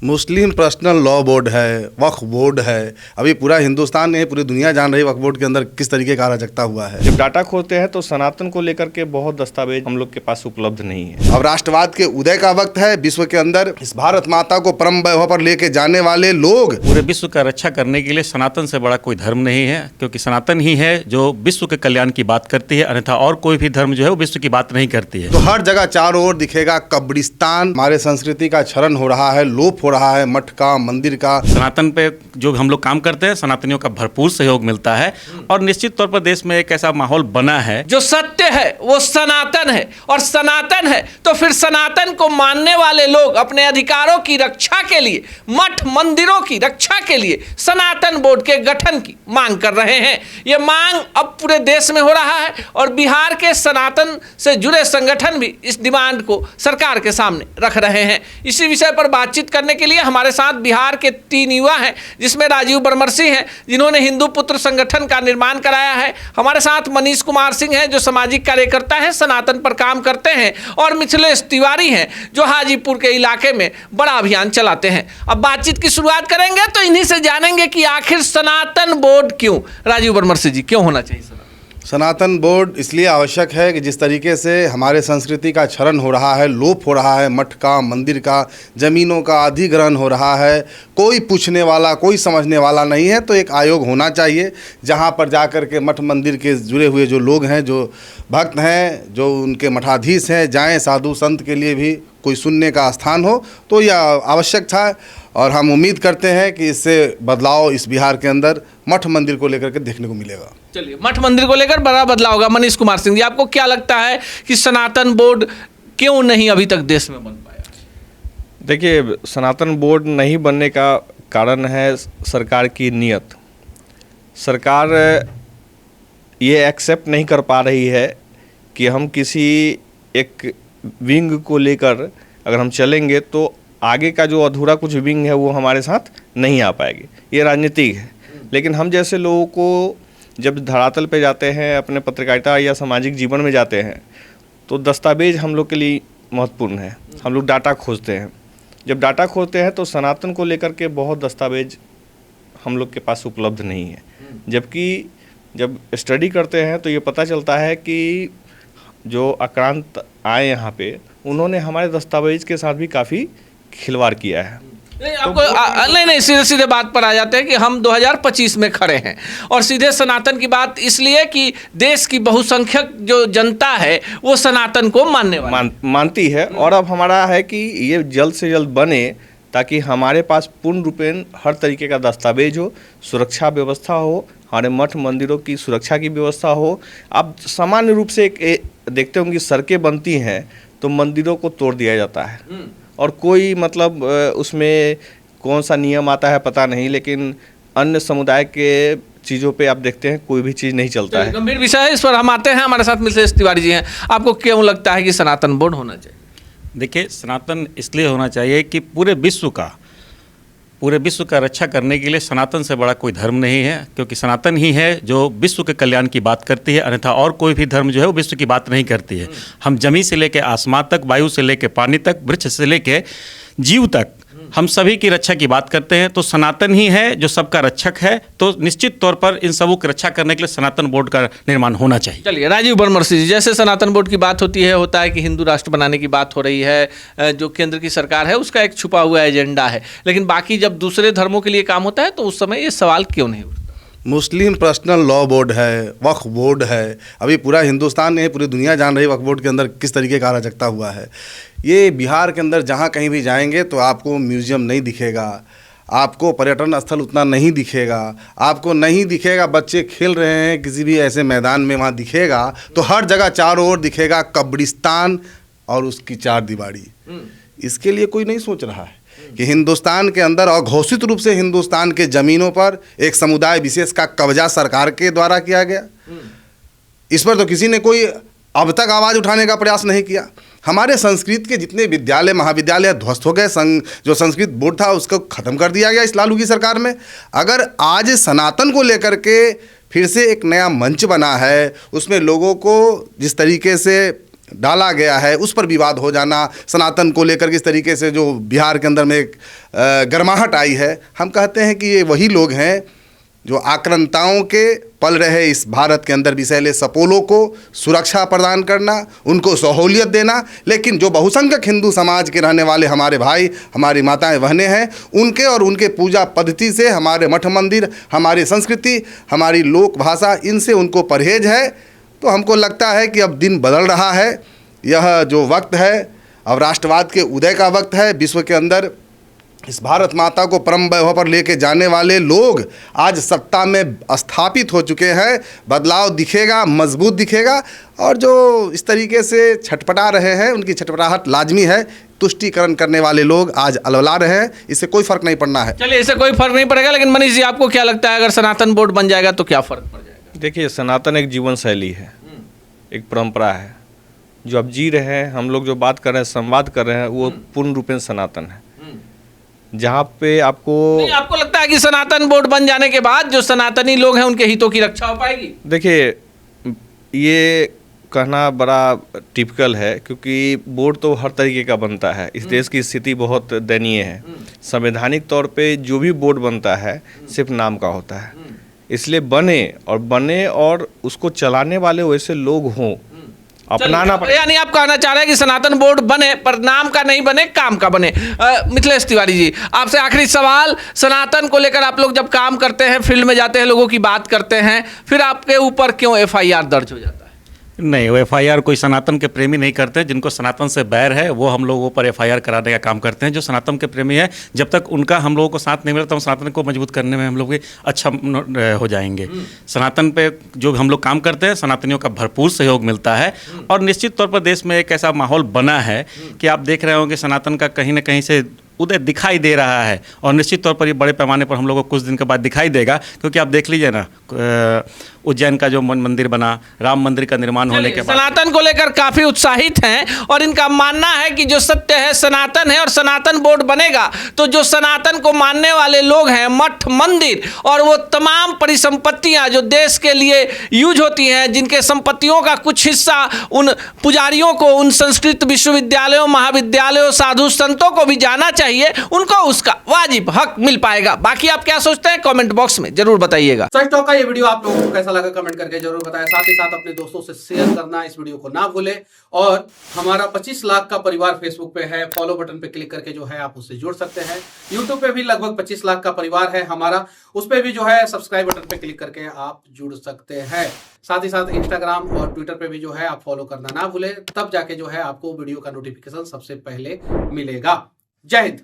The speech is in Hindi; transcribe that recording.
मुस्लिम पर्सनल लॉ बोर्ड है, वक्फ बोर्ड है। अभी पूरा हिंदुस्तान नहीं, पूरी दुनिया जान रही है वक्फ बोर्ड के अंदर किस तरीके का अराजकता हुआ है। जब डाटा खोलते हैं तो सनातन को लेकर के बहुत दस्तावेज हम लोग के पास उपलब्ध नहीं है। अब राष्ट्रवाद के उदय का वक्त है। विश्व के अंदर इस भारत माता को परम वैभव पर लेके जाने वाले लोग, पूरे विश्व का रक्षा करने के लिए सनातन से बड़ा कोई धर्म नहीं है, क्योंकि सनातन ही है जो विश्व के कल्याण की बात करती है, अन्यथा और कोई भी धर्म जो है वो विश्व की बात नहीं करती है। तो हर जगह चारों ओर दिखेगा कब्रिस्तान। हमारे संस्कृति का क्षरण हो रहा है, लोप हो रहा है, मठ का, मंदिर का। सनातन पे जो हम लोग काम करते हैं, सनातनियों का भरपूर सहयोग मिलता है और निश्चित तौर पर देश में एक ऐसा माहौल बना है। जो सत्य है वो सनातन है, और सनातन है तो फिर सनातन को मानने वाले लोग अपने अधिकारों की रक्षा के लिए, मठ मंदिरों की रक्षा के लिए सनातन बोर्ड के गठन की मांग कर रहे हैं। ये मांग अब पूरे देश में हो रहा है और बिहार के सनातन से जुड़े संगठन भी इस डिमांड को सरकार के सामने रख रहे हैं। इसी विषय पर बातचीत करने के लिए हमारे साथ बिहार के 3 युवा हैं, जिसमें राजीव बरमर्सी हैं, जिन्होंने हिंदू पुत्र संगठन का निर्माण कराया है। हमारे साथ मनीष कुमार सिंह हैं, जो सामाजिक कार्यकर्ता हैं, सनातन पर काम करते हैं, और मिथिलेश तिवारी हैं, जो हाजीपुर के इलाके में बड़ा अभियान चलाते हैं। अब बातचीत की शुरुआत करेंगे तो इन्हीं से जानेंगे कि आखिर सनातन बोर्ड क्यों, राजीव बरमर्सी जी, क्यों होना चाहिए सनातन बोर्ड इसलिए आवश्यक है कि जिस तरीके से हमारे संस्कृति का क्षरण हो रहा है, लोप हो रहा है, मठ का, मंदिर का, ज़मीनों का अधिग्रहण हो रहा है, कोई पूछने वाला, कोई समझने वाला नहीं है। तो एक आयोग होना चाहिए जहां पर जाकर के मठ मंदिर के जुड़े हुए जो लोग हैं, जो भक्त हैं, जो उनके मठाधीश हैं, जाएं, साधु संत के लिए भी कोई सुनने का स्थान हो। तो यह आवश्यक था और हम उम्मीद करते हैं कि इससे बदलाव इस बिहार के अंदर मठ मंदिर को लेकर के देखने को मिलेगा। चलिए, मठ मंदिर को लेकर बड़ा बदलाव होगा। मनीष कुमार सिंह जी, आपको क्या लगता है कि सनातन बोर्ड क्यों नहीं अभी तक देश में बन पाया? देखिए, सनातन बोर्ड नहीं बनने का कारण है सरकार की नीयत। सरकार ये एक्सेप्ट नहीं कर पा रही है कि हम किसी एक विंग को लेकर अगर हम चलेंगे तो आगे का जो अधूरा कुछ विंग है वो हमारे साथ नहीं आ पाएगी। ये राजनीति है। लेकिन हम जैसे लोगों को जब धरातल पे जाते हैं, अपने पत्रकारिता या सामाजिक जीवन में जाते हैं, तो दस्तावेज हम लोग के लिए महत्वपूर्ण है। हम लोग डाटा खोजते हैं। जब डाटा खोजते हैं तो सनातन को लेकर के बहुत दस्तावेज हम लोग के पास उपलब्ध नहीं है। जबकि जब स्टडी करते हैं तो ये पता चलता है कि जो आक्रांत आए यहाँ पे, उन्होंने हमारे दस्तावेज के साथ भी काफ़ी खिलवाड़ किया है। नहीं, सीधे सीधे बात पर आ जाते हैं कि हम 2025 में खड़े हैं, और सीधे सनातन की बात इसलिए कि देश की बहुसंख्यक जो जनता है वो सनातन को मानती है। और अब हमारा है कि ये जल्द से जल्द बने, ताकि हमारे पास पूर्ण रूपेण हर तरीके का दस्तावेज हो, सुरक्षा व्यवस्था हो, हमारे मठ मंदिरों की सुरक्षा की व्यवस्था हो। अब सामान्य रूप से देखते होंगे सड़कें बनती हैं तो मंदिरों को तोड़ दिया जाता है, और कोई मतलब उसमें कौन सा नियम आता है पता नहीं, लेकिन अन्य समुदाय के चीज़ों पे आप देखते हैं कोई भी चीज़ नहीं चलता है। गंभीर विषय है, इस पर हम आते हैं। हमारे साथ मिथिलेश तिवारी जी हैं। आपको क्यों लगता है कि सनातन बोर्ड होना चाहिए? देखिए, सनातन इसलिए होना चाहिए कि पूरे विश्व का रक्षा करने के लिए सनातन से बड़ा कोई धर्म नहीं है, क्योंकि सनातन ही है जो विश्व के कल्याण की बात करती है, अन्यथा और कोई भी धर्म जो है वो विश्व की बात नहीं करती है। हम जमीन से लेकर आसमान तक, वायु से लेकर पानी तक, वृक्ष से लेकर जीव तक, हम सभी की रक्षा की बात करते हैं। तो सनातन ही है जो सबका रक्षक है। तो निश्चित तौर पर इन सबों की रक्षा करने के लिए सनातन बोर्ड का निर्माण होना चाहिए। चलिए, राजीव बरमर्सी जी, जैसे सनातन बोर्ड की बात होती है, होता है कि हिंदू राष्ट्र बनाने की बात हो रही है, जो केंद्र की सरकार है उसका एक छुपा हुआ एजेंडा है, लेकिन बाकी जब दूसरे धर्मों के लिए काम होता है तो उस समय ये सवाल क्यों नहीं उठता? मुस्लिम पर्सनल लॉ बोर्ड है, वक्फ बोर्ड है। अभी पूरा हिंदुस्तान नहीं, पूरी दुनिया जान रही है वक्फ बोर्ड के अंदर किस तरीके का अराजकता हुआ है। ये बिहार के अंदर जहाँ कहीं भी जाएंगे तो आपको म्यूज़ियम नहीं दिखेगा, आपको पर्यटन स्थल उतना नहीं दिखेगा, आपको नहीं दिखेगा बच्चे खेल रहे हैं किसी भी ऐसे मैदान में, वहाँ दिखेगा। तो हर जगह चारों ओर दिखेगा कब्रिस्तान और उसकी 4 दीवारी। इसके लिए कोई नहीं सोच रहा है कि हिंदुस्तान के अंदर अघोषित रूप से हिंदुस्तान के ज़मीनों पर एक समुदाय विशेष का कब्जा सरकार के द्वारा किया गया। इस पर तो किसी ने कोई अब तक आवाज़ उठाने का प्रयास नहीं किया। हमारे संस्कृत के जितने विद्यालय महाविद्यालय ध्वस्त हो गए, जो संस्कृत बोर्ड था उसको ख़त्म कर दिया गया इस लालू की सरकार में। अगर आज सनातन को लेकर के फिर से एक नया मंच बना है, उसमें लोगों को जिस तरीके से डाला गया है उस पर विवाद हो जाना, सनातन को लेकर किस तरीके से जो बिहार के अंदर में एक गर्माहट आई है, हम कहते हैं कि ये वही लोग हैं जो आक्रांताओं के पल रहे इस भारत के अंदर विषैले सपोलों को सुरक्षा प्रदान करना, उनको सहूलियत देना, लेकिन जो बहुसंख्यक हिंदू समाज के रहने वाले हमारे भाई, हमारी माताएं बहनें हैं, उनके और उनके पूजा पद्धति से, हमारे मठ मंदिर, हमारी संस्कृति, हमारी लोक भाषा, इनसे उनको परहेज है। तो हमको लगता है कि अब दिन बदल रहा है, यह जो वक्त है अब राष्ट्रवाद के उदय का वक्त है। विश्व के अंदर इस भारत माता को परम वैभव पर लेके जाने वाले लोग आज सत्ता में स्थापित हो चुके हैं। बदलाव दिखेगा, मजबूत दिखेगा, और जो इस तरीके से छटपटा रहे हैं उनकी छटपटाहट लाजमी है। तुष्टीकरण करने वाले लोग आज अलवला रहे हैं, इससे कोई फर्क नहीं पड़ना है। चलिए, इससे कोई फर्क नहीं पड़ेगा, लेकिन मनीष जी आपको क्या लगता है अगर सनातन बोर्ड बन जाएगा तो क्या फर्क पड़ जाएगा? देखिए, सनातन एक जीवन शैली है, एक परंपरा है जो अब जी रहे हैं, हम लोग जो बात कर रहे हैं, संवाद कर रहे हैं, वो पूर्ण रूपेण सनातन है। जहाँ पे आपको लगता है कि सनातन बोर्ड बन जाने के बाद जो सनातनी लोग हैं उनके हितों की रक्षा हो पाएगी? देखिए, ये कहना बड़ा टिपिकल है, क्योंकि बोर्ड तो हर तरीके का बनता है। इस देश की स्थिति बहुत दयनीय है। संवैधानिक तौर पे जो भी बोर्ड बनता है सिर्फ नाम का होता है, इसलिए बने और उसको चलाने वाले वैसे लोग हों, अपनाना पड़े। यानी आप कहना चाह रहे हैं कि सनातन बोर्ड बने पर नाम का नहीं बने, काम का बने। मिथिलेश तिवारी जी, आपसे आखिरी सवाल, सनातन को लेकर आप लोग जब काम करते हैं, फील्ड में जाते हैं, लोगों की बात करते हैं, फिर आपके ऊपर क्यों FIR दर्ज हो जाता है? नहीं, वो FIR कोई सनातन के प्रेमी नहीं करते। जिनको सनातन से बैर है वो हम लोगों पर FIR कराने का काम करते हैं। जो सनातन के प्रेमी है, जब तक उनका हम लोगों को साथ नहीं मिला तो हम सनातन को मजबूत करने में हम लोग अच्छा हो जाएंगे। सनातन पे जो हम लोग काम करते हैं, सनातनियों का भरपूर सहयोग मिलता है, और निश्चित तौर पर देश में एक ऐसा माहौल बना है कि आप देख रहे होंगे सनातन का कहीं ना कहीं से उदय दिखाई दे रहा है, और निश्चित तौर पर ये बड़े पैमाने पर हम लोगों को कुछ दिन के बाद दिखाई देगा। क्योंकि आप देख लीजिए ना, उज्जैन का जो मंदिर बना, राम मंदिर का निर्माण होने के बाद सनातन को लेकर काफी उत्साहित हैं, और इनका मानना है कि जो सत्य है सनातन है, और सनातन बोर्ड बनेगा तो जो सनातन को मानने वाले लोग हैं, मठ मंदिर और वो तमाम परिसंपत्तियां जो देश के लिए यूज होती हैं, जिनके संपत्तियों का कुछ हिस्सा उन पुजारियों को, उन संस्कृत विश्वविद्यालयों, महाविद्यालयों, साधु संतों को भी जाना चाहिए, उनको उसका वाजिब हक मिल पाएगा। बाकी आप क्या सोचते हैं कमेंट बॉक्स में जरूर बताइएगा। सच टॉक का ये वीडियो आप लोगों को कैसा लगा कमेंट करके जरूर बताएं। साथ ही साथ अपने दोस्तों से शेयर करना इस वीडियो को ना भूलें, और हमारा 25 लाख का परिवार फेसबुक पे है, फॉलो बटन पे क्लिक करके जो है आप उससे जुड़ सकते हैं। यूट्यूब पे भी लगभग 25 लाख का परिवार है हमारा, उस पे भी जो है सब्सक्राइब बटन पे क्लिक करके आप जुड़ सकते हैं। साथ ही साथ इंस्टाग्राम और ट्विटर पे भी जो है आप फॉलो करना ना भूलें, तब जाके जो है आपको वीडियो का नोटिफिकेशन सबसे पहले मिलेगा। जय हिंद।